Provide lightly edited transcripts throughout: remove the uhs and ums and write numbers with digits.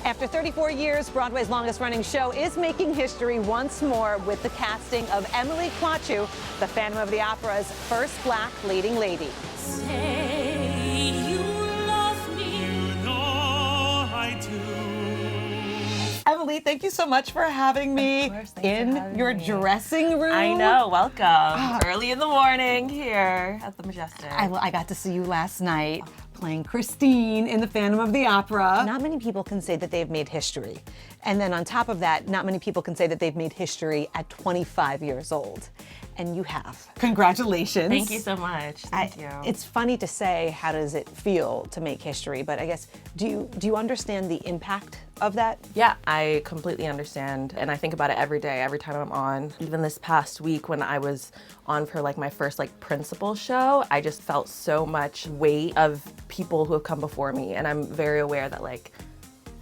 After 34 years, Broadway's longest-running show is making history once more with the casting of Emilie Kouatchou, the Phantom of the Opera's first Black leading lady. Say you love me. You know I do. Emilie, thank you so much for having me in your dressing room. I know, welcome. Early in the morning here at the Majestic. I got to see you last night playing Christine in the Phantom of the Opera. Not many people can say that they've made history. And then on top of that, not many people can say that they've made history at 25 years old. And you have. Congratulations. Thank you so much. Thank you. It's funny to say, how does it feel to make history? But I guess, do you understand the impact of that? Yeah, I completely understand. And I think about it every day, every time I'm on. Even this past week when I was on for like my first principal show, I just felt so much weight of people who have come before me. And I'm very aware that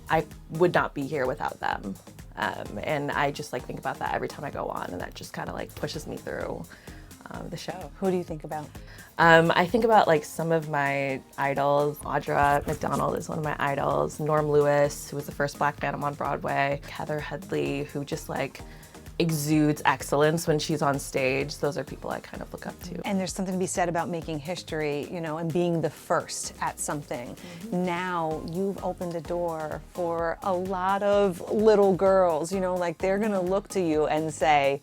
I would not be here without them. And I just think about that every time I go on, and that just kind of pushes me through the show. Who do you think about? I think about some of my idols. Audra McDonald is one of my idols. Norm Lewis, who was the first Black Phantom on Broadway. Heather Headley, who just exudes excellence when she's on stage. Those are people I kind of look up to. And there's something to be said about making history, and being the first at something. Mm-hmm. Now you've opened a door for a lot of little girls, they're gonna look to you and say,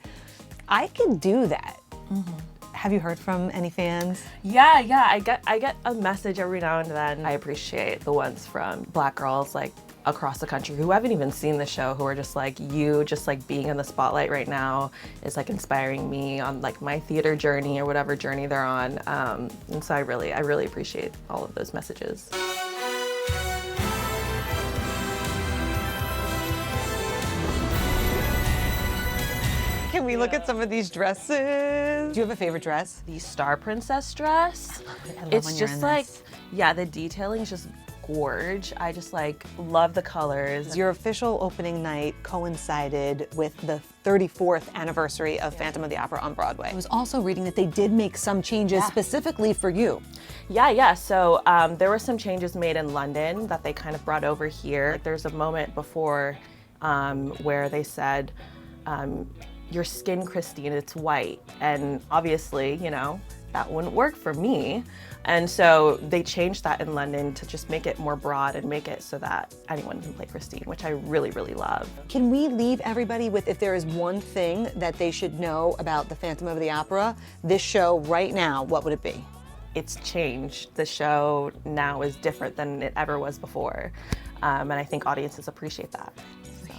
I can do that. Mm-hmm. Have you heard from any fans? Yeah, I get a message every now and then. I appreciate the ones from Black girls across the country who haven't even seen the show, who are just you just being in the spotlight right now is inspiring me on my theater journey or whatever journey they're on. And so I really appreciate all of those messages. Can we look at some of these dresses? Do you have a favorite dress? The Star Princess dress. I love it's when you're just in this. yeah, the detailing is just gorge. I just love the colors. Your official opening night coincided with the 34th anniversary of Phantom of the Opera on Broadway. I was also reading that they did make some changes specifically for you. Yeah. So there were some changes made in London that they kind of brought over here. There's a moment before where they said, your skin, Christine, it's white. And obviously, that wouldn't work for me. And so they changed that in London to just make it more broad and make it so that anyone can play Christine, which I really, really love. Can we leave everybody with, if there is one thing that they should know about the Phantom of the Opera, this show right now, what would it be? It's changed. The show now is different than it ever was before. And I think audiences appreciate that.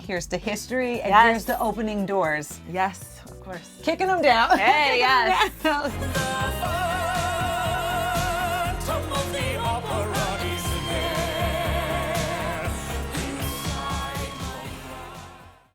Here's to history, and here's to opening doors. Yes, of course. Kicking them down. Hey, yes.